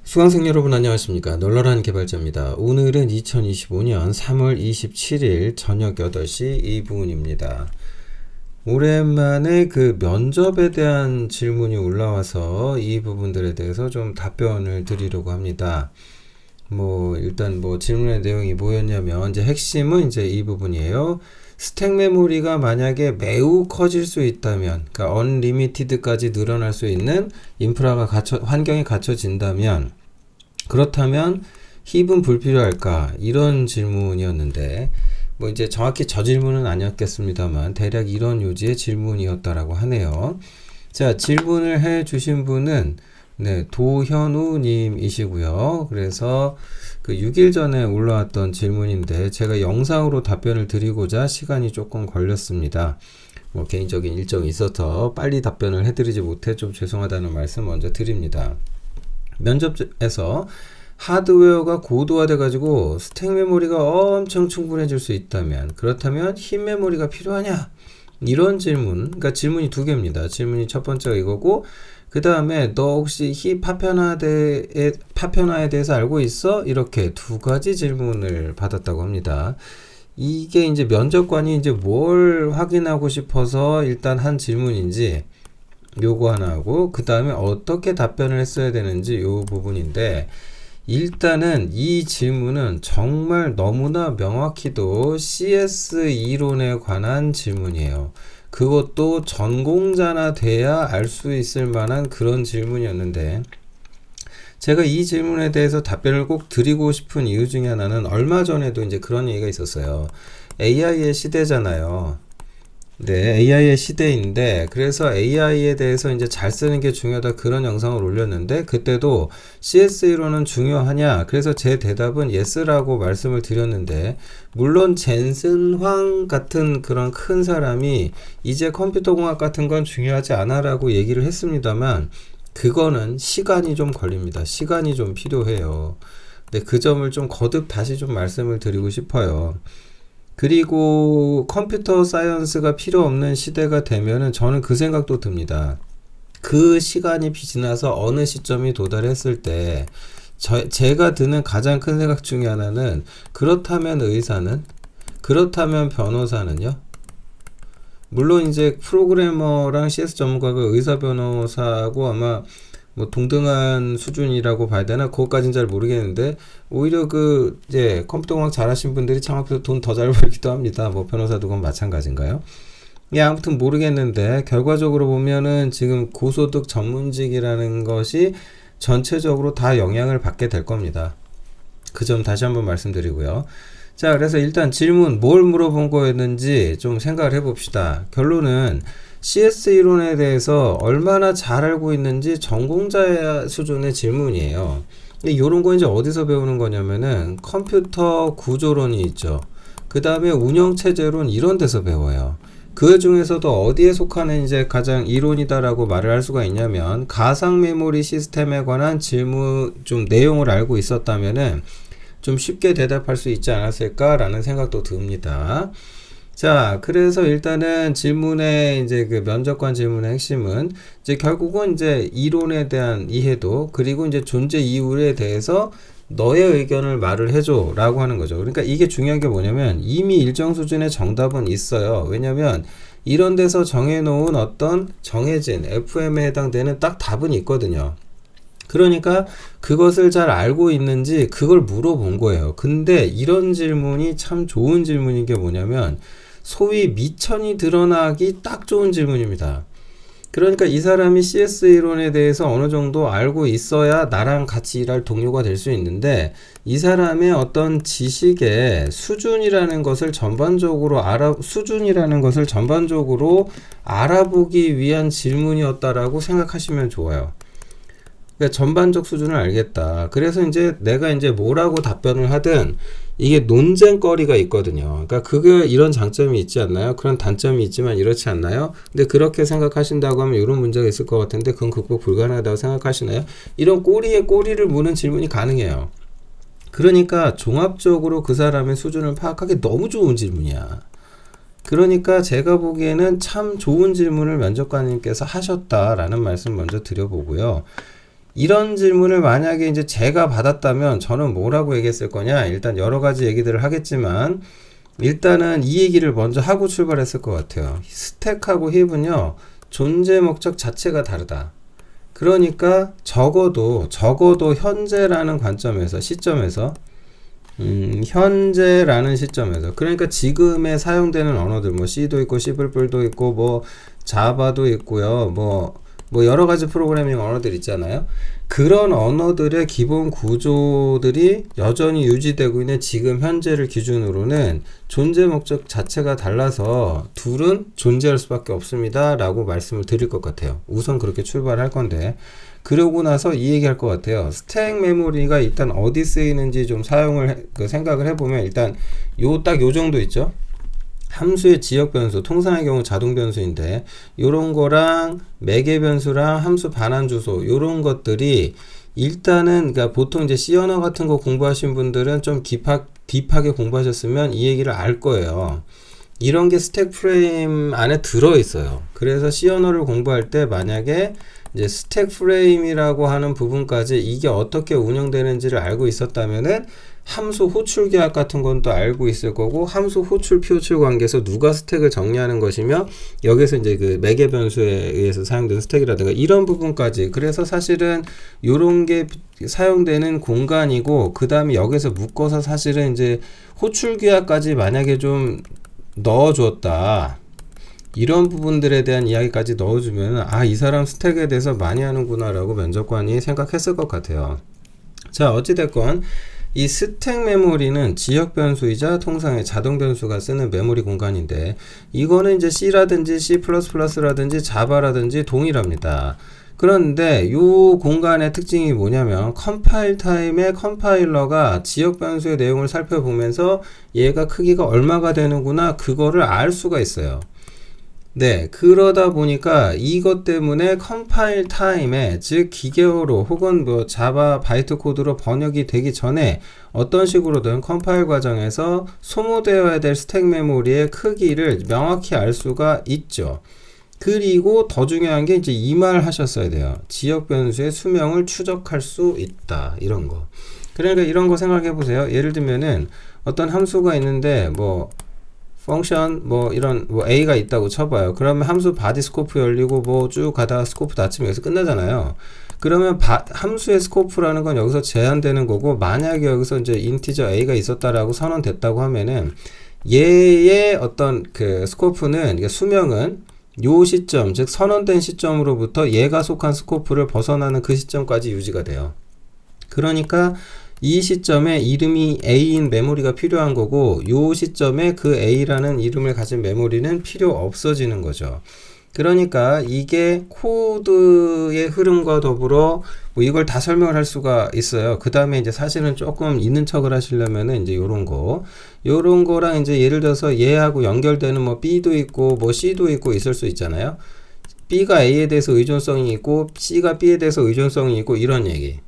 수강생 여러분 안녕하십니까. 널널한 개발자입니다. 오늘은 2025년 3월 27일 저녁 8시 이 부분입니다. 오랜만에 그 면접에 대한 질문이 올라와서 이 부분들에 대해서 좀 답변을 드리려고 합니다. 일단 질문의 내용이 뭐였냐면, 이제 핵심은 이제 이 부분이에요. 스택 메모리가 만약에 매우 커질 수 있다면, 그러니까 언리미티드까지 늘어날 수 있는 인프라가 환경이 갖춰진다면, 그렇다면 힙은 불필요할까? 이런 질문이었는데, 이제 정확히 저 질문은 아니었겠습니다만 대략 이런 요지의 질문이었다라고 하네요. 자, 질문을 해 주신 분은 도현우 님이시고요. 그래서 그 6일 전에 올라왔던 질문인데 제가 영상으로 답변을 드리고자 시간이 조금 걸렸습니다. 개인적인 일정이 있어서 빨리 답변을 해드리지 못해 좀 죄송하다는 말씀 먼저 드립니다. 면접에서 하드웨어가 고도화돼 가지고 스택 메모리가 엄청 충분해질 수 있다면, 그렇다면 힙 메모리가 필요하냐? 이런 질문. 그러니까 질문이 두 개입니다. 질문이 첫 번째가 이거고, 그 다음에 너 혹시 힙 파편화에 대해서 알고 있어? 이렇게 두 가지 질문을 받았다고 합니다. 이게 이제 면접관이 이제 뭘 확인하고 싶어서 일단 한 질문인지 요거 하나 하고, 그 다음에 어떻게 답변을 했어야 되는지 요 부분인데, 일단은 이 질문은 정말 너무나 명확히도 CS 이론에 관한 질문이에요. 그것도 전공자나 돼야 알 수 있을 만한 그런 질문이었는데, 제가 이 질문에 대해서 답변을 꼭 드리고 싶은 이유 중에 하나는 얼마 전에도 이제 그런 얘기가 있었어요. AI의 시대잖아요. 네, AI의 시대인데, 그래서 AI에 대해서 이제 잘 쓰는 게 중요하다, 그런 영상을 올렸는데, 그때도 CS 이론은 중요하냐? 그래서 제 대답은 yes라고 말씀을 드렸는데, 물론 젠슨 황 같은 그런 큰 사람이 이제 컴퓨터공학 같은 건 중요하지 않아라고 얘기를 했습니다만, 그거는 시간이 좀 걸립니다. 시간이 좀 필요해요. 근데 그 점을 좀 거듭 다시 좀 말씀을 드리고 싶어요. 그리고 컴퓨터 사이언스가 필요 없는 시대가 되면은 저는 그 생각도 듭니다. 그 시간이 지나서 어느 시점이 도달했을 때 제가 드는 가장 큰 생각 중에 하나는, 그렇다면 의사는? 그렇다면 변호사는요? 물론 이제 프로그래머랑 CS 전문가가 의사 변호사하고 아마 동등한 수준이라고 봐야 되나? 그것까진 잘 모르겠는데, 오히려 이제 컴퓨터공학 잘하신 분들이 창업해서 돈 더 잘 벌기도 합니다. 변호사도 그건 마찬가지인가요? 예, 아무튼 모르겠는데, 결과적으로 보면은 지금 고소득 전문직이라는 것이 전체적으로 다 영향을 받게 될 겁니다. 그 점 다시 한번 말씀드리고요. 자, 그래서 일단 질문, 뭘 물어본 거였는지 좀 생각을 해봅시다. 결론은 CS 이론에 대해서 얼마나 잘 알고 있는지 전공자 수준의 질문이에요. 이런 거 이제 어디서 배우는 거냐면은 컴퓨터 구조론이 있죠. 그 다음에 운영체제론, 이런 데서 배워요. 그 중에서도 어디에 속하는 이제 가장 이론이다라고 말을 할 수가 있냐면, 가상 메모리 시스템에 관한 질문 좀 내용을 알고 있었다면은 좀 쉽게 대답할 수 있지 않았을까라는 생각도 듭니다. 자, 그래서 일단은 질문의 이제 그 면접관 질문의 핵심은 이제 결국은 이제 이론에 대한 이해도, 그리고 이제 존재 이유에 대해서 너의 의견을 말을 해줘 라고 하는 거죠. 그러니까 이게 중요한 게 뭐냐면, 이미 일정 수준의 정답은 있어요. 왜냐면 이런 데서 정해놓은 어떤 정해진 FM에 해당되는 딱 답은 있거든요. 그러니까 그것을 잘 알고 있는지 그걸 물어본 거예요. 근데 이런 질문이 참 좋은 질문인 게 뭐냐면, 소위 미천이 드러나기 딱 좋은 질문입니다. 그러니까 이 사람이 CS 이론에 대해서 어느 정도 알고 있어야 나랑 같이 일할 동료가 될 수 있는데, 이 사람의 어떤 지식의 수준이라는 것을 전반적으로 알아보기 위한 질문이었다라고 생각하시면 좋아요. 그러니까 전반적 수준을 알겠다. 그래서 이제 내가 이제 뭐라고 답변을 하든 이게 논쟁거리가 있거든요. 그러니까 그게 이런 장점이 있지 않나요? 그런 단점이 있지만 이렇지 않나요? 근데 그렇게 생각하신다고 하면 이런 문제가 있을 것 같은데, 그건 극복 불가능하다고 생각하시나요? 이런 꼬리에 꼬리를 무는 질문이 가능해요. 그러니까 종합적으로 그 사람의 수준을 파악하기 너무 좋은 질문이야. 그러니까 제가 보기에는 참 좋은 질문을 면접관님께서 하셨다라는 말씀 먼저 드려보고요. 이런 질문을 만약에 이제 제가 받았다면 저는 뭐라고 얘기했을 거냐? 일단 여러 가지 얘기들을 하겠지만 일단은 이 얘기를 먼저 하고 출발했을 것 같아요. 스택하고 힙은요, 존재 목적 자체가 다르다. 그러니까 적어도 현재라는 관점에서, 시점에서, 현재라는 시점에서, 그러니까 지금에 사용되는 언어들, 뭐 C도 있고 C++도 있고 뭐 자바도 있고요, 뭐 여러 가지 프로그래밍 언어들 있잖아요. 그런 언어들의 기본 구조들이 여전히 유지되고 있는 지금 현재를 기준으로는 존재 목적 자체가 달라서 둘은 존재할 수밖에 없습니다 라고 말씀을 드릴 것 같아요. 우선 그렇게 출발할 건데, 그러고 나서 이 얘기할 것 같아요. 스택 메모리가 일단 어디 쓰이는지 좀 생각을 해보면 일단 딱 요 정도 있죠. 함수의 지역 변수, 통상의 경우 자동 변수인데 요런 거랑 매개 변수랑 함수 반환 주소 요런 것들이 일단은, 그러니까 보통 이제 C 언어 같은 거 공부하신 분들은 좀 딥하게 공부하셨으면 이 얘기를 알 거예요. 이런 게 스택 프레임 안에 들어 있어요. 그래서 C 언어를 공부할 때 만약에 이제 스택 프레임이라고 하는 부분까지 이게 어떻게 운영되는지를 알고 있었다면은 함수 호출 계약 같은 건 또 알고 있을 거고, 함수 호출 피호출 관계에서 누가 스택을 정리하는 것이며, 여기서 이제 그 매개 변수에 의해서 사용되는 스택이라든가 이런 부분까지, 그래서 사실은 요런 게 사용되는 공간이고, 그 다음에 여기서 묶어서 사실은 이제 호출 계약까지 만약에 좀 넣어줬다, 이런 부분들에 대한 이야기까지 넣어주면 이 사람 스택에 대해서 많이 하는구나 라고 면접관이 생각했을 것 같아요. 자, 어찌됐건 이 스택 메모리는 지역 변수이자 통상의 자동 변수가 쓰는 메모리 공간인데, 이거는 이제 C라든지 C++라든지 자바라든지 동일합니다. 그런데 요 공간의 특징이 뭐냐면, 컴파일 타임에 컴파일러가 지역 변수의 내용을 살펴보면서 얘가 크기가 얼마가 되는구나, 그거를 알 수가 있어요. 네, 그러다 보니까 이것 때문에 컴파일 타임에, 즉 기계어로 혹은 뭐 자바 바이트 코드로 번역이 되기 전에 어떤 식으로든 컴파일 과정에서 소모되어야 될 스택 메모리의 크기를 명확히 알 수가 있죠. 그리고 더 중요한 게 이제 이 말 하셨어야 돼요. 지역 변수의 수명을 추적할 수 있다. 이런 거. 그러니까 이런 거 생각해 보세요. 예를 들면은 어떤 함수가 있는데 뭐 펑션 이런 A가 있다고 쳐봐요. 그러면 함수 바디 스코프 열리고 뭐 쭉 가다가 스코프 닫히면 여기서 끝나잖아요. 그러면 함수의 스코프라는 건 여기서 제한되는 거고, 만약에 여기서 이제 인티저 A가 있었다라고 선언됐다고 하면은 얘의 어떤 그 스코프는, 그러니까 수명은 요 시점, 즉 선언된 시점으로부터 얘가 속한 스코프를 벗어나는 그 시점까지 유지가 돼요. 그러니까 이 시점에 이름이 A인 메모리가 필요한 거고, 요 시점에 그 A라는 이름을 가진 메모리는 필요 없어지는 거죠. 그러니까 이게 코드의 흐름과 더불어 뭐 이걸 다 설명을 할 수가 있어요. 그 다음에 이제 사실은 조금 있는 척을 하시려면은 이제 요런 거랑 이제 예를 들어서 얘하고 연결되는 뭐 B도 있고 뭐 C도 있고 있을 수 있잖아요. B가 A에 대해서 의존성이 있고 C가 B에 대해서 의존성이 있고 이런 얘기.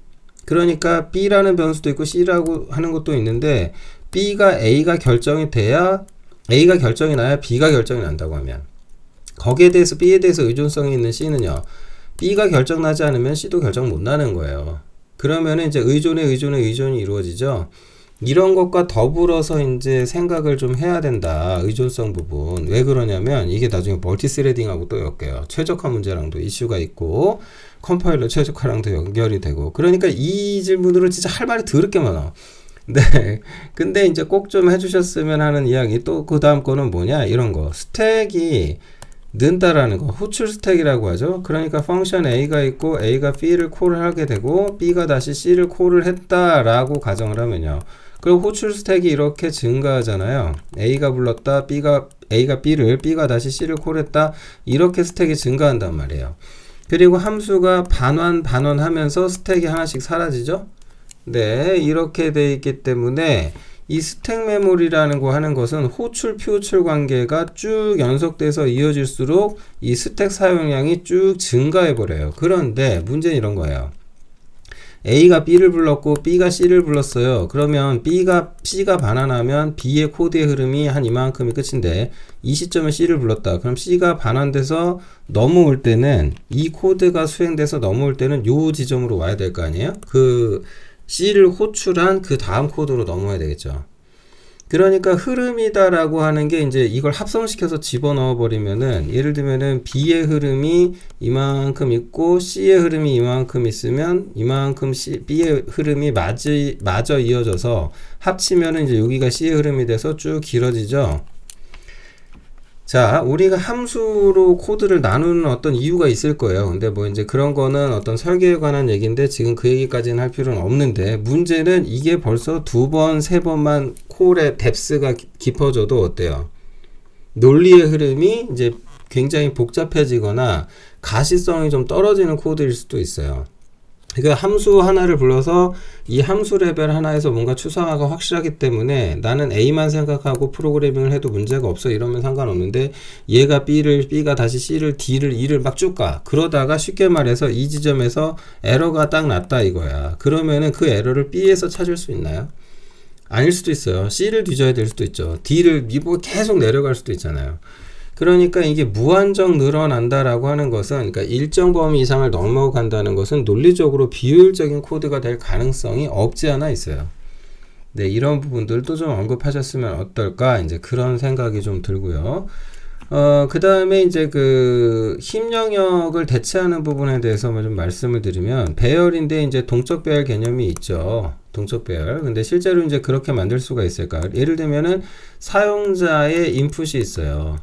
그러니까 B라는 변수도 있고 C라고 하는 것도 있는데, A가 결정이 돼야, A가 결정이 나야 B가 결정이 난다고 하면, 거기에 대해서 B에 대해서 의존성이 있는 C는요, B가 결정나지 않으면 C도 결정 못 나는 거예요. 그러면은 이제 의존이 이루어지죠. 이런 것과 더불어서 이제 생각을 좀 해야 된다. 의존성 부분. 왜 그러냐면 이게 나중에 멀티스레딩하고 또 엮여요. 최적화 문제랑도 이슈가 있고 컴파일러 최적화랑도 연결이 되고. 그러니까 이 질문으로 진짜 할 말이 더럽게 많아. 네. 근데 이제 꼭 좀 해주셨으면 하는 이야기. 또 그 다음 거는 뭐냐? 이런 거. 스택이 는다라는 거. 호출 스택이라고 하죠. 그러니까 펑션 A가 있고 A가 B를 콜을 하게 되고 B가 다시 C를 콜을 했다라고 가정을 하면요. 그리고 호출 스택이 이렇게 증가하잖아요. A가 불렀다, A가 B를, B가 다시 C를 콜했다. 이렇게 스택이 증가한단 말이에요. 그리고 함수가 반환하면서 스택이 하나씩 사라지죠. 네, 이렇게 돼 있기 때문에 이 스택 메모리라는 거 하는 것은 호출 피호출 관계가 쭉 연속돼서 이어질수록 이 스택 사용량이 쭉 증가해 버려요. 그런데 문제는 이런 거예요. A가 B를 불렀고 B가 C를 불렀어요. 그러면 C가 반환하면 B의 코드의 흐름이 한 이만큼이 끝인데 이 시점에 C를 불렀다. 그럼 C가 반환돼서 넘어올 때는 이 코드가 수행돼서 넘어올 때는 요 지점으로 와야 될 거 아니에요? 그 C를 호출한 그 다음 코드로 넘어야 되겠죠. 그러니까 흐름이다라고 하는 게 이제 이걸 합성시켜서 집어넣어 버리면은 예를 들면은 B의 흐름이 이만큼 있고 C의 흐름이 이만큼 있으면 이만큼 B의 흐름이 마저 이어져서 합치면은 이제 여기가 C의 흐름이 돼서 쭉 길어지죠. 자, 우리가 함수로 코드를 나누는 어떤 이유가 있을 거예요. 근데 뭐 이제 그런 거는 어떤 설계에 관한 얘기인데 지금 그 얘기까지는 할 필요는 없는데 문제는 이게 벌써 2번, 3번만 콜의 뎁스가 깊어져도 어때요? 논리의 흐름이 이제 굉장히 복잡해지거나 가시성이 좀 떨어지는 코드일 수도 있어요. 그러니까 함수 하나를 불러서 이 함수 레벨 하나에서 뭔가 추상화가 확실하기 때문에 나는 A만 생각하고 프로그래밍을 해도 문제가 없어 이러면 상관없는데 얘가 B가 다시 C를 D를 E를 막 쭉 가. 그러다가 쉽게 말해서 이 지점에서 에러가 딱 났다 이거야. 그러면은 그 에러를 B에서 찾을 수 있나요? 아닐 수도 있어요. C를 뒤져야 될 수도 있죠. D를 계속 내려갈 수도 있잖아요. 그러니까 이게 무한정 늘어난다라고 하는 것은, 그러니까 일정 범위 이상을 넘어간다는 것은 논리적으로 비효율적인 코드가 될 가능성이 없지 않아 있어요. 네, 이런 부분들도 좀 언급하셨으면 어떨까, 이제 그런 생각이 좀 들고요. 그 다음에 이제 그 힘 영역을 대체하는 부분에 대해서 좀 말씀을 드리면, 배열인데 이제 동적 배열 개념이 있죠. 동적 배열. 근데 실제로 이제 그렇게 만들 수가 있을까? 예를 들면은 사용자의 인풋이 있어요.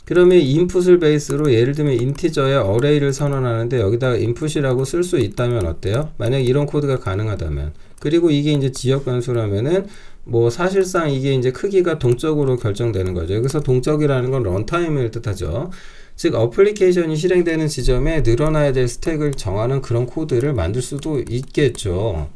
그러면 인풋을 베이스로 예를 들면 인티저의 어레이를 선언하는데 여기다가 인풋이라고 쓸 수 있다면 어때요? 만약 이런 코드가 가능하다면. 그리고 이게 이제 지역 변수라면은 뭐 사실상 이게 이제 크기가 동적으로 결정되는 거죠. 여기서 동적이라는 건 런타임을 뜻하죠. 즉 어플리케이션이 실행되는 지점에 늘어나야 될 스택을 정하는 그런 코드를 만들 수도 있겠죠.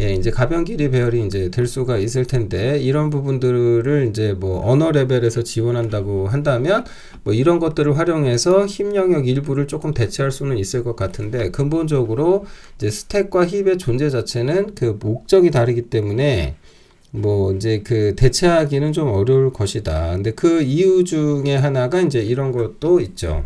예, 이제 가변 길이 배열이 이제 될 수가 있을 텐데, 이런 부분들을 이제 뭐 언어 레벨에서 지원한다고 한다면, 뭐 이런 것들을 활용해서 힘 영역 일부를 조금 대체할 수는 있을 것 같은데, 근본적으로 이제 스택과 힙의 존재 자체는 그 목적이 다르기 때문에, 뭐 이제 그 대체하기는 좀 어려울 것이다. 근데 그 이유 중에 하나가 이제 이런 것도 있죠.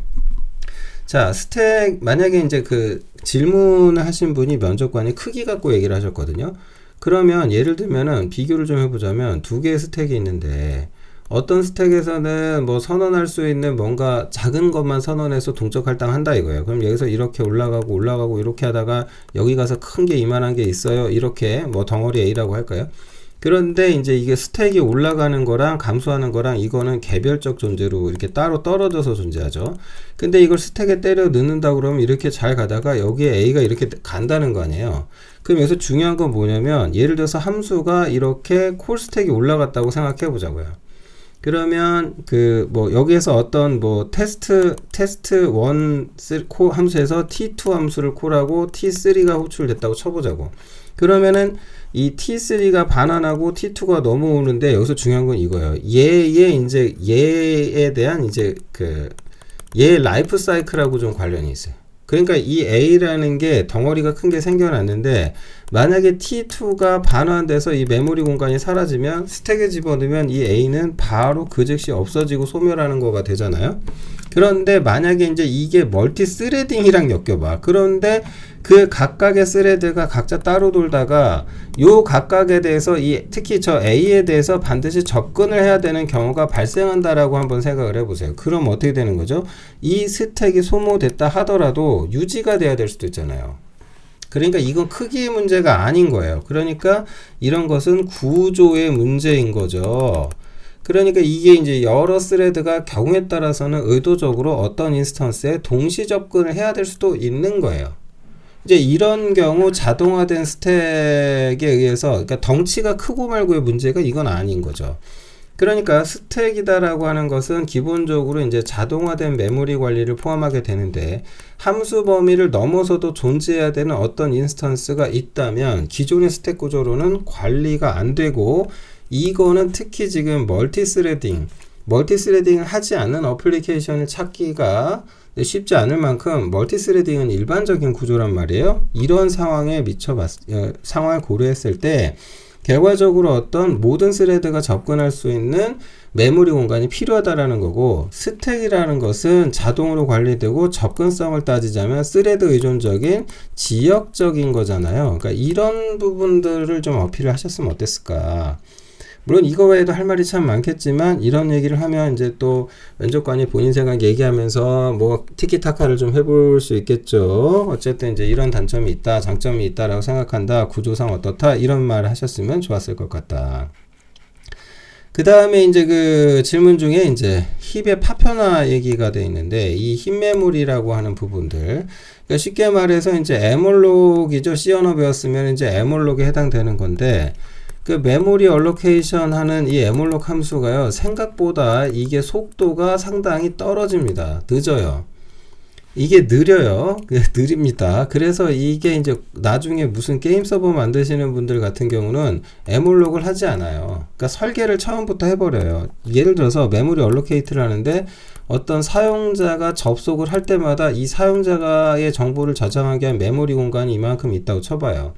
자, 스택, 만약에 이제 그 질문을 하신 분이 면접관이 크기 갖고 얘기를 하셨거든요. 그러면 예를 들면은 비교를 좀 해보자면 두 개의 스택이 있는데 어떤 스택에서는 뭐 선언할 수 있는 뭔가 작은 것만 선언해서 동적 할당한다 이거예요. 그럼 여기서 이렇게 올라가고 이렇게 하다가 여기 가서 큰 게 이만한 게 있어요. 이렇게 뭐 덩어리 A라고 할까요? 그런데 이제 이게 스택이 올라가는 거랑 감소하는 거랑 이거는 개별적 존재로 이렇게 따로 떨어져서 존재하죠. 근데 이걸 스택에 때려 넣는다 그러면 이렇게 잘 가다가 여기에 A가 이렇게 간다는 거 아니에요. 그럼 여기서 중요한 건 뭐냐면 예를 들어서 함수가 이렇게 콜 스택이 올라갔다고 생각해 보자고요. 그러면 그 뭐 여기에서 어떤 뭐 테스트 1 함수에서 T2 함수를 콜하고 T3가 호출됐다고 쳐보자고. 그러면은 이 T3가 반환하고 T2가 넘어오는데 여기서 중요한 건 이거예요. 얘에 대한 이제 얘 라이프 사이클하고 좀 관련이 있어요. 그러니까 이 A라는 게 덩어리가 큰 게 생겨났는데 만약에 T2가 반환돼서 이 메모리 공간이 사라지면 스택에 집어넣으면 이 A는 바로 그 즉시 없어지고 소멸하는 거가 되잖아요. 그런데 만약에 이제 이게 멀티 스레딩이랑 엮여봐. 그런데 그 각각의 스레드가 각자 따로 돌다가 요 각각에 대해서 특히 저 A에 대해서 반드시 접근을 해야 되는 경우가 발생한다라고 한번 생각을 해보세요. 그럼 어떻게 되는 거죠? 이 스택이 소모됐다 하더라도 유지가 돼야 될 수도 있잖아요. 그러니까 이건 크기의 문제가 아닌 거예요. 그러니까 이런 것은 구조의 문제인 거죠. 그러니까 이게 이제 여러 스레드가 경우에 따라서는 의도적으로 어떤 인스턴스에 동시 접근을 해야 될 수도 있는 거예요. 이제 이런 경우 자동화된 스택에 의해서, 그러니까 덩치가 크고 말고의 문제가 이건 아닌 거죠. 그러니까 스택이다라고 하는 것은 기본적으로 이제 자동화된 메모리 관리를 포함하게 되는데 함수 범위를 넘어서도 존재해야 되는 어떤 인스턴스가 있다면 기존의 스택 구조로는 관리가 안 되고, 이거는 특히 지금 멀티스레딩을 하지 않는 어플리케이션을 찾기가 쉽지 않을 만큼 멀티스레딩은 일반적인 구조란 말이에요. 이런 상황에 상황을 고려했을 때 결과적으로 어떤 모든 스레드가 접근할 수 있는 메모리 공간이 필요하다라는 거고, 스택이라는 것은 자동으로 관리되고 접근성을 따지자면 스레드 의존적인 지역적인 거잖아요. 그러니까 이런 부분들을 좀 어필을 하셨으면 어땠을까. 물론 이거 외에도 할 말이 참 많겠지만 이런 얘기를 하면 이제 또 면접관이 본인 생각 얘기하면서 뭐 티키타카를 좀 해볼 수 있겠죠. 어쨌든 이제 이런 단점이 있다, 장점이 있다라고 생각한다, 구조상 어떻다, 이런 말을 하셨으면 좋았을 것 같다. 그 다음에 이제 그 질문 중에 이제 힙의 파편화 얘기가 돼 있는데, 이 힙 메모리라고 하는 부분들, 그러니까 쉽게 말해서 이제 에몰록이죠. C 언어 배웠으면 이제 에몰록에 해당되는 건데, 그 메모리 얼로케이션 하는 이 에몰록 함수가요, 생각보다 이게 속도가 상당히 떨어집니다. 늦어요. 이게 느려요. 느립니다. 그래서 이게 이제 나중에 무슨 게임 서버 만드시는 분들 같은 경우는 에몰록을 하지 않아요. 그러니까 설계를 처음부터 해버려요. 예를 들어서 메모리 얼로케이트를 하는데 어떤 사용자가 접속을 할 때마다 이 사용자의 정보를 저장하기 위한 메모리 공간이 이만큼 있다고 쳐봐요.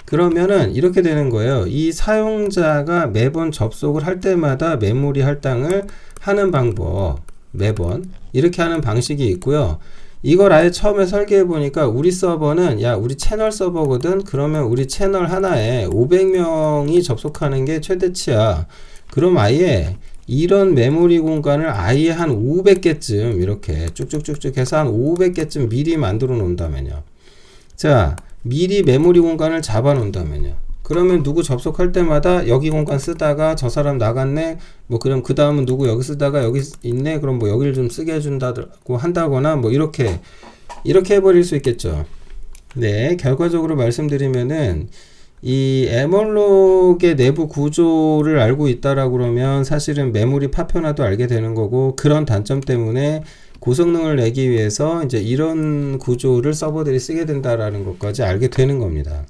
그러면은 이렇게 되는 거예요. 이 사용자가 매번 접속을 할 때마다 메모리 할당을 하는 방법, 매번 이렇게 하는 방식이 있고요. 이걸 아예 처음에 설계해 보니까 우리 서버는 우리 채널 서버거든. 그러면 우리 채널 하나에 500명이 접속하는 게 최대치야. 그럼 아예 이런 메모리 공간을 아예 한 500개쯤 이렇게 쭉쭉쭉쭉 해서 한 500개쯤 미리 만들어 놓는다면요. 자, 미리 메모리 공간을 잡아 놓는다면요. 그러면 누구 접속할 때마다 여기 공간 쓰다가 저 사람 나갔네. 뭐 그럼 그 다음은 누구 여기 쓰다가 여기 있네. 그럼 뭐 여기를 좀 쓰게 해준다고 한다거나 뭐 이렇게 해버릴 수 있겠죠. 네, 결과적으로 말씀드리면은 이 에몰록의 내부 구조를 알고 있다라고 그러면 사실은 메모리 파편화도 알게 되는 거고, 그런 단점 때문에 고성능을 내기 위해서 이제 이런 구조를 서버들이 쓰게 된다라는 것까지 알게 되는 겁니다.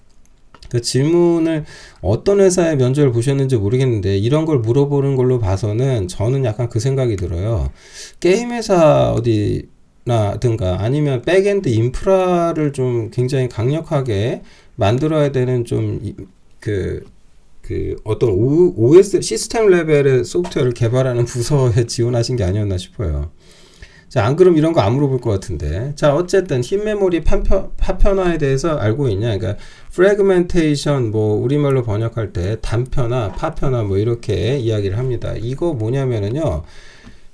그 질문을 어떤 회사의 면접을 보셨는지 모르겠는데 이런 걸 물어보는 걸로 봐서는 저는 약간 그 생각이 들어요. 게임 회사 어디나든가 아니면 백엔드 인프라를 좀 굉장히 강력하게 만들어야 되는 좀 어떤 OS 시스템 레벨의 소프트웨어를 개발하는 부서에 지원하신 게 아니었나 싶어요. 자, 안 그럼 이런 거 안 물어볼 것 같은데. 자, 어쨌든 힙 메모리 파편화에 대해서 알고 있냐? 그러니까 프래그멘테이션, 뭐 우리말로 번역할 때 단편화, 파편화 뭐 이렇게 이야기를 합니다. 이거 뭐냐면은요,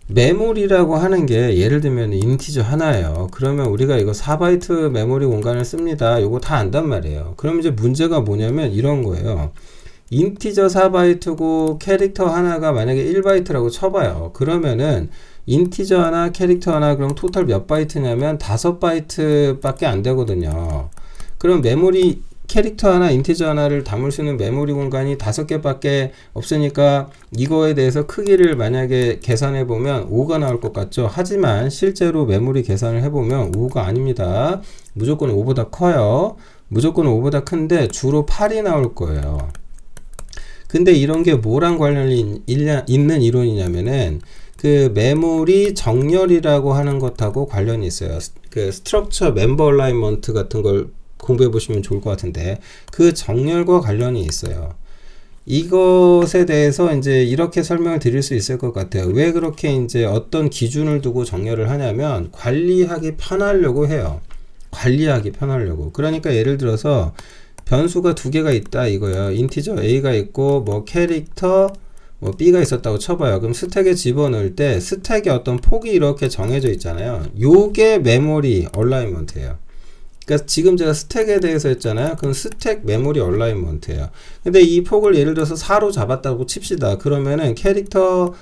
메모리라고 하는 게 예를 들면 인티저 하나예요. 그러면 우리가 이거 4바이트 메모리 공간을 씁니다. 요거 다 안단 말이에요. 그럼 이제 문제가 뭐냐면 이런 거예요. 인티저 4바이트고 캐릭터 하나가 만약에 1바이트라고 쳐봐요. 그러면은 인티저 하나, 캐릭터 하나, 그럼 토탈 몇 바이트냐면 5바이트 밖에 안 되거든요. 그럼 메모리 캐릭터 하나, 인티저 하나를 담을 수 있는 메모리 공간이 5개 밖에 없으니까 이거에 대해서 크기를 만약에 계산해 보면 5가 나올 것 같죠. 하지만 실제로 메모리 계산을 해보면 5가 아닙니다. 무조건 5보다 커요. 무조건 5보다 큰데 주로 8이 나올 거예요. 근데 이런 게 뭐랑 관련이 있는 이론이냐면은 그 메모리 정렬이라고 하는 것하고 관련이 있어요. 그 스트럭처 멤버 얼라이먼트 같은 걸 공부해 보시면 좋을 것 같은데 그 정렬과 관련이 있어요. 이것에 대해서 이제 이렇게 설명을 드릴 수 있을 것 같아요. 왜 그렇게 이제 어떤 기준을 두고 정렬을 하냐면 관리하기 편하려고 해요. 관리하기 편하려고. 그러니까 예를 들어서 변수가 2개가 있다 이거예요. 인티저 A가 있고 뭐 캐릭터 뭐 B가 있었다고 쳐봐요. 그럼 스택에 집어넣을 때 스택의 어떤 폭이 이렇게 정해져 있잖아요. 요게 메모리 얼라이먼트예요. 그러니까 지금 제가 스택에 대해서 했잖아요. 그럼 스택 메모리 얼라이먼트예요. 근데 이 폭을 예를 들어서 4로 잡았다고 칩시다. 그러면은 캐릭터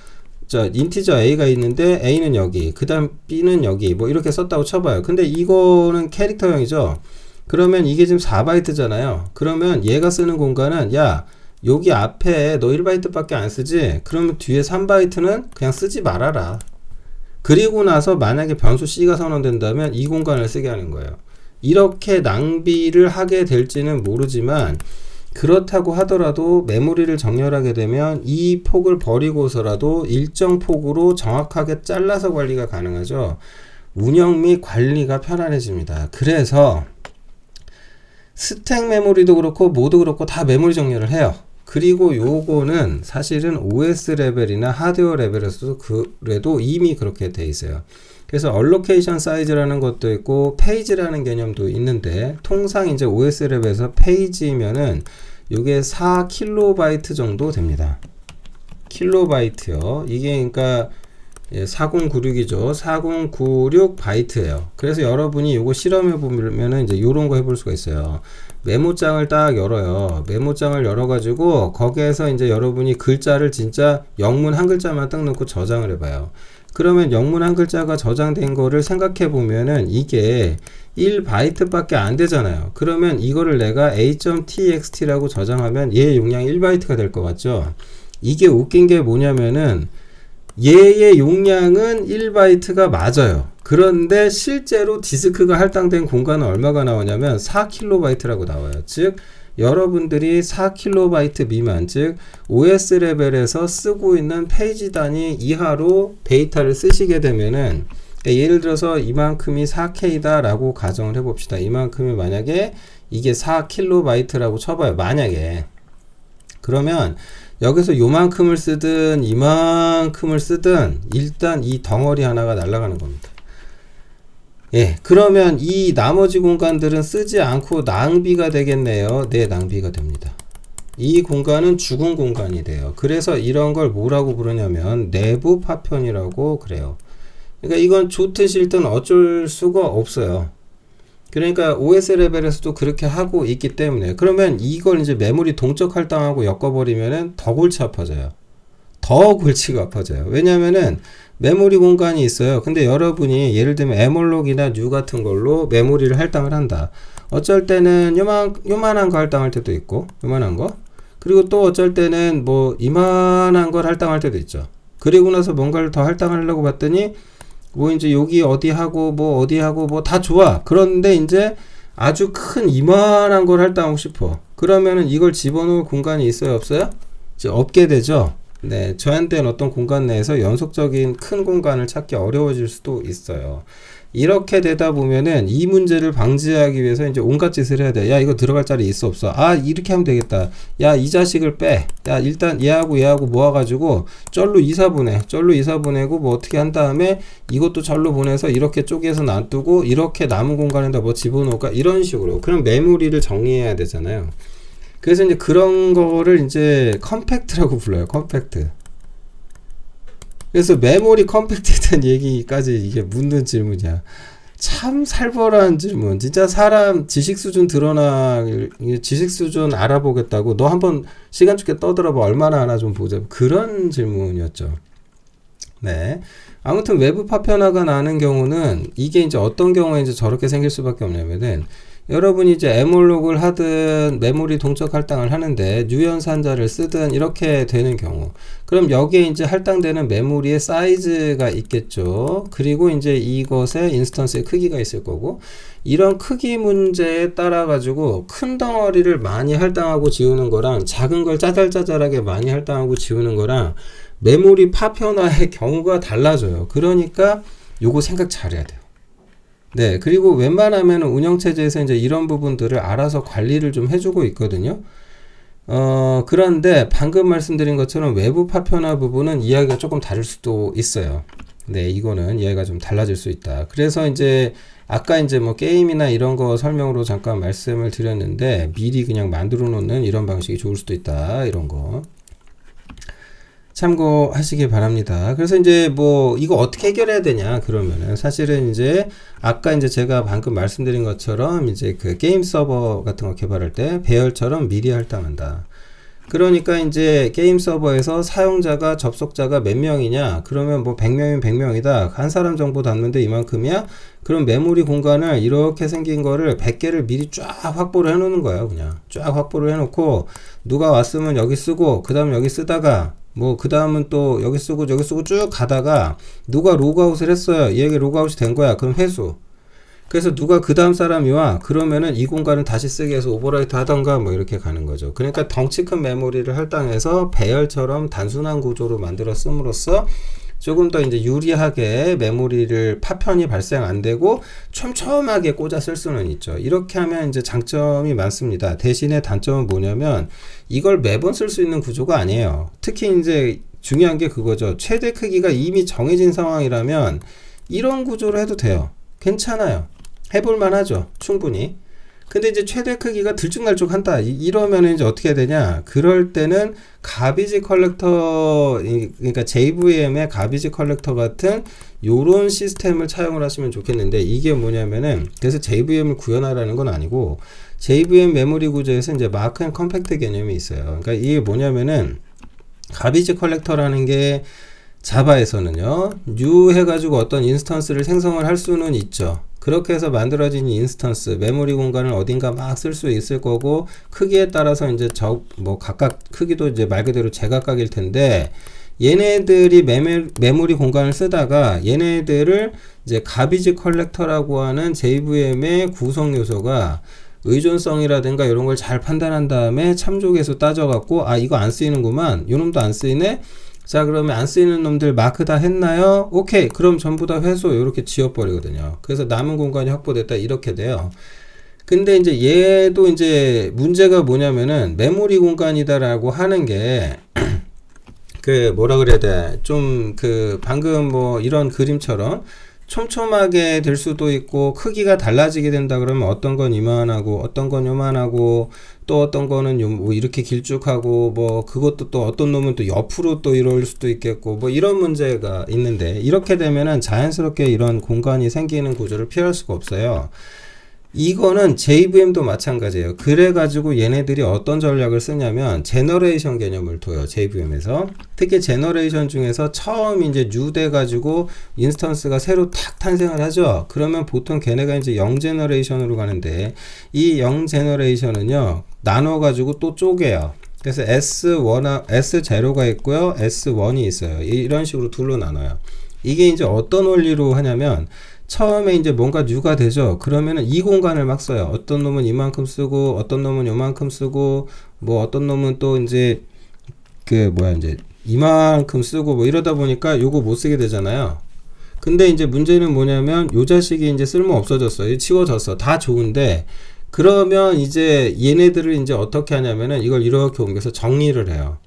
인티저 A가 있는데 A는 여기, 그 다음 B는 여기 뭐 이렇게 썼다고 쳐봐요. 근데 이거는 캐릭터형이죠. 그러면 이게 지금 4바이트잖아요. 그러면 얘가 쓰는 공간은 여기 앞에 너 1바이트 밖에 안 쓰지? 그러면 뒤에 3바이트는 그냥 쓰지 말아라. 그리고 나서 만약에 변수 C가 선언된다면 이 공간을 쓰게 하는 거예요. 이렇게 낭비를 하게 될지는 모르지만 그렇다고 하더라도 메모리를 정렬하게 되면 이 폭을 버리고서라도 일정 폭으로 정확하게 잘라서 관리가 가능하죠. 운영 및 관리가 편안해집니다. 그래서 스택 메모리도 그렇고 모두 그렇고 다 메모리 정렬을 해요. 그리고 요거는 사실은 OS 레벨이나 하드웨어 레벨에서도 그래도 이미 그렇게 돼 있어요. 그래서 allocation 사이즈라는 것도 있고 페이지라는 개념도 있는데, 통상 이제 OS 레벨에서 페이지면은 요게 4KB 정도 됩니다. 킬로바이트요. 이게 그러니까 4096이죠. 4096 바이트예요. 그래서 여러분이 요거 실험해 보면은 이제 요런 거 해볼 수가 있어요. 메모장을 딱 열어요. 메모장을 열어가지고 거기에서 이제 여러분이 글자를 진짜 영문 한 글자만 딱 넣고 저장을 해봐요. 그러면 영문 한 글자가 저장된 거를 생각해 보면은 이게 1바이트밖에 안 되잖아요. 그러면 이거를 내가 a.txt라고 저장하면 얘 용량이 1바이트가 될 것 같죠? 이게 웃긴 게 뭐냐면은 얘의 용량은 1바이트가 맞아요. 그런데 실제로 디스크가 할당된 공간은 얼마가 나오냐면 4KB 나와요. 즉 여러분들이 4KB 미만, 즉 OS 레벨에서 쓰고 있는 페이지 단위 이하로 데이터를 쓰시게 되면은, 예를 들어서 이만큼이 4K다 라고 가정을 해봅시다. 이만큼이 만약에 이게 4KB 라고 쳐봐요. 만약에. 그러면 여기서 요만큼을 쓰든 이만큼을 쓰든 일단 이 덩어리 하나가 날아가는 겁니다. 예, 그러면 이 나머지 공간들은 쓰지 않고 낭비가 되겠네요. 네, 낭비가 됩니다. 이 공간은 죽은 공간이 돼요. 그래서 이런 걸 뭐라고 부르냐면 내부 파편이라고 그래요. 그러니까 이건 좋든 싫든 어쩔 수가 없어요. 그러니까 OS 레벨에서도 그렇게 하고 있기 때문에, 그러면 이걸 이제 메모리 동적 할당하고 엮어버리면은 더 골치 아파져요. 더 골치가 아파져요. 왜냐면은 메모리 공간이 있어요. 근데 여러분이 예를 들면 에몰록이나 뉴 같은 걸로 메모리를 할당을 한다. 어쩔 때는 요만한 거 할당할 때도 있고, 요만한 거. 그리고 또 어쩔 때는 뭐 이만한 걸 할당할 때도 있죠. 그리고 나서 뭔가를 더 할당하려고 봤더니 뭐 이제 여기 어디 하고 뭐 어디 하고 뭐 다 좋아. 그런데 이제 아주 큰 이만한 걸 할당하고 싶어. 그러면은 이걸 집어넣을 공간이 있어요, 없어요? 이제 없게 되죠. 네, 제한된 어떤 공간 내에서 연속적인 큰 공간을 찾기 어려워질 수도 있어요. 이렇게 되다 보면은 이 문제를 방지하기 위해서 이제 온갖 짓을 해야 돼. 야, 이거 들어갈 자리 있어, 없어? 아, 이렇게 하면 되겠다. 야, 이 자식을 빼. 야, 일단 얘하고 모아가지고 쩔로 이사 보내고 뭐 어떻게 한 다음에 이것도 절로 보내서 이렇게 쪼개서 놔두고 이렇게 남은 공간에다 뭐 집어넣을까? 이런 식으로. 그럼 메모리를 정리해야 되잖아요. 그래서 이제 그런 거를 이제 컴팩트라고 불러요. 컴팩트. 그래서 메모리 컴팩트에 대한 얘기까지 이게 묻는 질문이야. 참 살벌한 질문. 진짜 사람 지식 수준 지식 수준 알아보겠다고 너 한번 시간 줄게 떠들어봐. 얼마나 하나 좀 보자. 그런 질문이었죠. 네. 아무튼 외부 파편화가 나는 경우는 이게 이제 어떤 경우에 이제 저렇게 생길 수밖에 없냐면은, 여러분이 이제 에몰록을 하든 메모리 동적 할당을 하는데 유연산자를 쓰든 이렇게 되는 경우, 그럼 여기에 이제 할당되는 메모리의 사이즈가 있겠죠. 그리고 이제 이것의 인스턴스의 크기가 있을 거고, 이런 크기 문제에 따라 가지고 큰 덩어리를 많이 할당하고 지우는 거랑 작은 걸 짜잘짜잘하게 많이 할당하고 지우는 거랑 메모리 파편화의 경우가 달라져요. 그러니까 요거 생각 잘해야 돼요. 네, 그리고 웬만하면 운영체제에서 이제 이런 부분들을 알아서 관리를 좀 해주고 있거든요. 그런데 방금 말씀드린 것처럼 외부 파편화 부분은 이야기가 조금 다를 수도 있어요. 네, 이거는 이야기가 좀 달라질 수 있다. 그래서 이제 아까 이제 뭐 게임이나 이런 거 설명으로 잠깐 말씀을 드렸는데, 미리 그냥 만들어 놓는 이런 방식이 좋을 수도 있다. 이런 거 참고하시기 바랍니다. 그래서 이제 뭐 이거 어떻게 해결해야 되냐 그러면은, 사실은 이제 아까 이제 제가 방금 말씀드린 것처럼 이제 그 게임 서버 같은 거 개발할 때 배열처럼 미리 할당한다. 그러니까 이제 게임 서버에서 사용자가 접속자가 몇 명이냐, 그러면 뭐 100명이면 100명이다. 한 사람 정보 담는데 이만큼이야. 그럼 메모리 공간을 이렇게 생긴 거를 100개를 미리 쫙 확보를 해 놓는 거예요. 그냥 쫙 확보를 해 놓고, 누가 왔으면 여기 쓰고 그 다음 여기 쓰다가 뭐 그 다음은 또 여기 쓰고 저기 쓰고 쭉 가다가 누가 로그아웃을 했어요. 얘에게 로그아웃이 된 거야. 그럼 회수. 그래서 누가 그 다음 사람이 와. 그러면은 이 공간을 다시 쓰게 해서 오버라이트 하던가 뭐 이렇게 가는 거죠. 그러니까 덩치 큰 메모리를 할당해서 배열처럼 단순한 구조로 만들어 씀으로써 조금 더 이제 유리하게 메모리를 파편이 발생 안 되고 촘촘하게 꽂아 쓸 수는 있죠. 이렇게 하면 이제 장점이 많습니다. 대신에 단점은 뭐냐면 이걸 매번 쓸 수 있는 구조가 아니에요. 특히 이제 중요한 게 그거죠. 최대 크기가 이미 정해진 상황이라면 이런 구조로 해도 돼요. 괜찮아요. 해볼만 하죠. 충분히. 근데 이제 최대 크기가 들쭉날쭉 한다. 이러면 이제 어떻게 해야 되냐? 그럴 때는 가비지 컬렉터, 그러니까 JVM의 가비지 컬렉터 같은 요런 시스템을 차용을 하시면 좋겠는데, 이게 뭐냐면은, 그래서 JVM을 구현하라는 건 아니고, JVM 메모리 구조에서 이제 마크 앤 컴팩트 개념이 있어요. 그러니까 이게 뭐냐면은, 가비지 컬렉터라는 게 자바에서는요, new 해가지고 어떤 인스턴스를 생성을 할 수는 있죠. 그렇게 해서 만들어진 인스턴스, 메모리 공간을 어딘가 막 쓸 수 있을 거고, 크기에 따라서 이제 각각 크기도 이제 말 그대로 제각각일 텐데, 얘네들이 메모리 공간을 쓰다가 얘네들을 이제 가비지 컬렉터라고 하는 JVM의 구성 요소가 의존성이라든가 이런 걸 잘 판단한 다음에 참조계수 따져갖고, 아, 이거 안 쓰이는구만. 요 놈도 안 쓰이네? 자, 그러면 안 쓰이는 놈들 마크 다 했나요? 오케이. 그럼 전부 다 회수. 이렇게 지워버리거든요. 그래서 남은 공간이 확보됐다. 이렇게 돼요. 근데 이제 얘도 이제 문제가 뭐냐면은 메모리 공간이다라고 하는 게 뭐라 그래야 돼? 좀 방금 뭐 이런 그림처럼 촘촘하게 될 수도 있고 크기가 달라지게 된다 그러면 어떤 건 이만하고 어떤 건 요만하고 또 어떤 거는 뭐 이렇게 길쭉하고 뭐 그것도 또 어떤 놈은 또 옆으로 또 이럴 수도 있겠고 뭐 이런 문제가 있는데, 이렇게 되면은 자연스럽게 이런 공간이 생기는 구조를 피할 수가 없어요. 이거는 JVM도 마찬가지예요. 그래가지고 얘네들이 어떤 전략을 쓰냐면 제너레이션 개념을 둬요. JVM에서. 특히 제너레이션 중에서 처음 이제 new 돼가지고 인스턴스가 새로 탁 탄생을 하죠. 그러면 보통 걔네가 이제 0 제너레이션으로 가는데, 이 0 제너레이션은요, 나눠가지고 또 쪼개요. 그래서 S0가 있고요, S1이 있어요. 이런 식으로 둘로 나눠요. 이게 이제 어떤 원리로 하냐면, 처음에 이제 뭔가 뉴가 되죠. 그러면은 이 공간을 막 써요. 어떤 놈은 이만큼 쓰고, 어떤 놈은 요만큼 쓰고, 뭐 어떤 놈은 또 이제 이제 이만큼 쓰고 뭐 이러다 보니까 요거 못 쓰게 되잖아요. 근데 이제 문제는 뭐냐면 요 자식이 이제 쓸모 없어졌어. 치워졌어. 다 좋은데, 그러면 이제 얘네들을 이제 어떻게 하냐면은 이걸 이렇게 옮겨서 정리를 해요.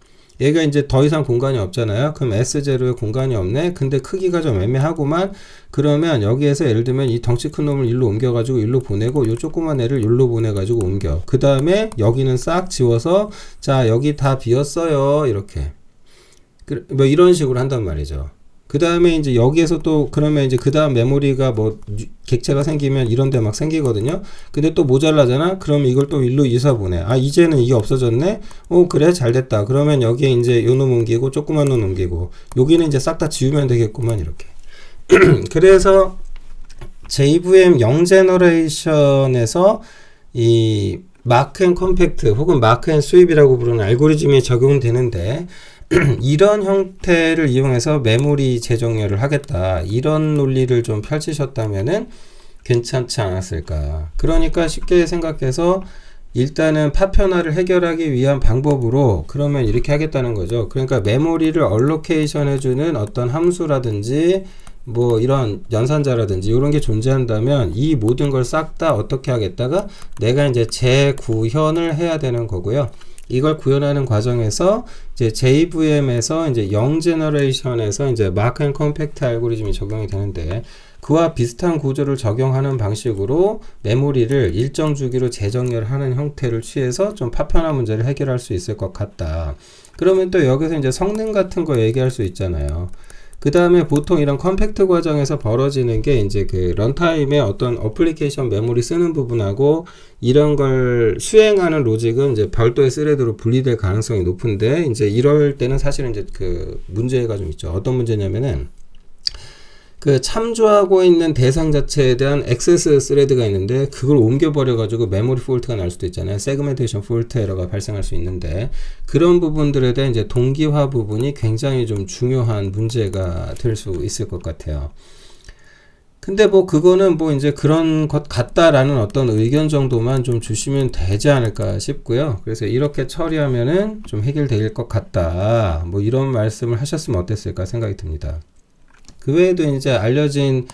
얘가 이제 더 이상 공간이 없잖아요. 그럼 S0에 공간이 없네. 근데 크기가 좀 애매하구만. 그러면 여기에서 예를 들면 이 덩치 큰 놈을 일로 옮겨가지고 일로 보내고, 요 조그만 애를 일로 보내가지고 옮겨. 그 다음에 여기는 싹 지워서, 자, 여기 다 비었어요. 이렇게. 뭐 이런 식으로 한단 말이죠. 그 다음에 이제 여기에서 또 그러면 이제 그 다음 메모리가 뭐 객체가 생기면 이런 데 막 생기거든요. 근데 또 모자라잖아. 그럼 이걸 또 일로 이사 보내. 아, 이제는 이게 없어졌네. 그래, 잘 됐다. 그러면 여기에 이제 요 놈 옮기고 조그만 놈 옮기고, 여기는 이제 싹 다 지우면 되겠구만. 이렇게. 그래서 JVM 0 제너레이션에서 이 마크 앤 컴팩트 혹은 마크 앤 스윕이라고 부르는 알고리즘이 적용되는데, 이런 형태를 이용해서 메모리 재정렬을 하겠다, 이런 논리를 좀 펼치셨다면은 괜찮지 않았을까. 그러니까 쉽게 생각해서 일단은 파편화를 해결하기 위한 방법으로 그러면 이렇게 하겠다는 거죠. 그러니까 메모리를 얼로케이션 해주는 어떤 함수라든지 뭐 이런 연산자라든지 이런 게 존재한다면 이 모든 걸 싹 다 어떻게 하겠다가 내가 이제 재구현을 해야 되는 거고요. 이걸 구현하는 과정에서 이제 JVM에서 이제 0 제너레이션에서 이제 마크 앤 컴팩트 알고리즘이 적용이 되는데, 그와 비슷한 구조를 적용하는 방식으로 메모리를 일정 주기로 재정렬하는 형태를 취해서 좀 파편화 문제를 해결할 수 있을 것 같다. 그러면 또 여기서 이제 성능 같은 거 얘기할 수 있잖아요. 그 다음에 보통 이런 컴팩트 과정에서 벌어지는 게 이제 런타임에 어떤 어플리케이션 메모리 쓰는 부분하고 이런 걸 수행하는 로직은 이제 별도의 스레드로 분리될 가능성이 높은데, 이제 이럴 때는 사실은 이제 문제가 좀 있죠. 어떤 문제냐면은 참조하고 있는 대상 자체에 대한 액세스 스레드가 있는데 그걸 옮겨버려 가지고 메모리 폴트가 날 수도 있잖아요. 세그멘테이션 폴트 에러가 발생할 수 있는데, 그런 부분들에 대한 이제 동기화 부분이 굉장히 좀 중요한 문제가 될 수 있을 것 같아요. 근데 뭐 그거는 뭐 이제 그런 것 같다라는 어떤 의견 정도만 좀 주시면 되지 않을까 싶고요. 그래서 이렇게 처리하면은 좀 해결될 것 같다, 뭐 이런 말씀을 하셨으면 어땠을까 생각이 듭니다. 그 외에도 이제 알려진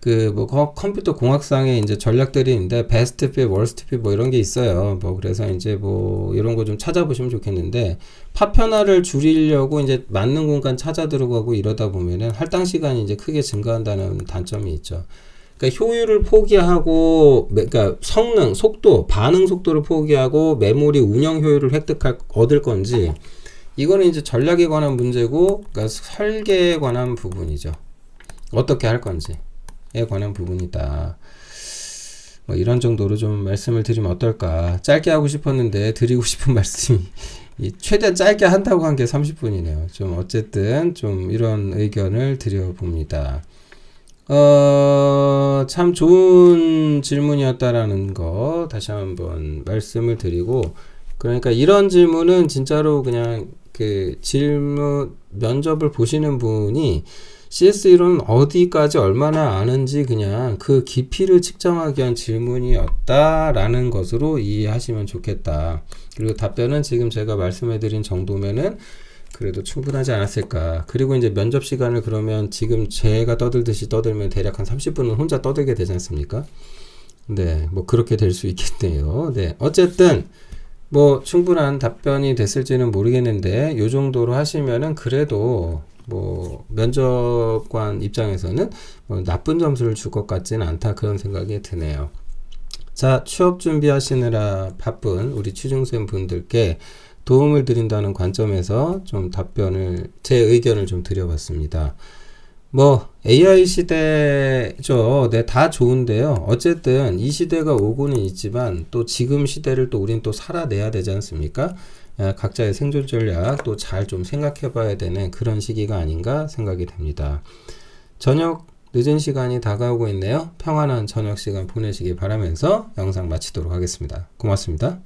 그 뭐 컴퓨터 공학상의 이제 전략들이 있는데 베스트 핏, 월스트 핏 뭐 이런 게 있어요. 뭐 그래서 이제 뭐 이런 거 좀 찾아보시면 좋겠는데 파편화를 줄이려고 이제 맞는 공간 찾아 들어가고 이러다 보면은 할당 시간이 이제 크게 증가한다는 단점이 있죠. 그러니까 효율을 포기하고, 그러니까 성능, 속도, 반응 속도를 포기하고 메모리 운영 효율을 얻을 건지, 이거는 이제 전략에 관한 문제고, 그러니까 설계에 관한 부분이죠. 어떻게 할 건지에 관한 부분이다. 뭐 이런 정도로 좀 말씀을 드리면 어떨까. 짧게 하고 싶었는데 드리고 싶은 말씀이 최대한 짧게 한다고 한 게 30분이네요. 좀 어쨌든 좀 이런 의견을 드려봅니다. 참 좋은 질문이었다라는 거 다시 한번 말씀을 드리고, 그러니까 이런 질문은 진짜로 그냥 그 질문 면접을 보시는 분이 CS 이론 어디까지 얼마나 아는지 그냥 그 깊이를 측정하기 위한 질문이었다라는 것으로 이해하시면 좋겠다. 그리고 답변은 지금 제가 말씀해드린 정도면은 그래도 충분하지 않았을까. 그리고 이제 면접 시간을 그러면 지금 제가 떠들듯이 떠들면 대략 한 30분은 혼자 떠들게 되지 않습니까? 네, 뭐 그렇게 될 수 있겠네요. 네, 어쨌든 뭐 충분한 답변이 됐을지는 모르겠는데 요 정도로 하시면은 그래도 뭐 면접관 입장에서는 뭐 나쁜 점수를 줄 것 같지는 않다, 그런 생각이 드네요. 자, 취업 준비하시느라 바쁜 우리 취준생 분들께 도움을 드린다는 관점에서 좀 제 의견을 좀 드려봤습니다. 뭐 AI 시대죠. 네, 다 좋은데요. 어쨌든 이 시대가 오고는 있지만 또 지금 시대를 또 우린 또 살아내야 되지 않습니까? 각자의 생존 전략 또 잘 좀 생각해 봐야 되는 그런 시기가 아닌가 생각이 됩니다. 저녁 늦은 시간이 다가오고 있네요. 평안한 저녁 시간 보내시기 바라면서 영상 마치도록 하겠습니다. 고맙습니다.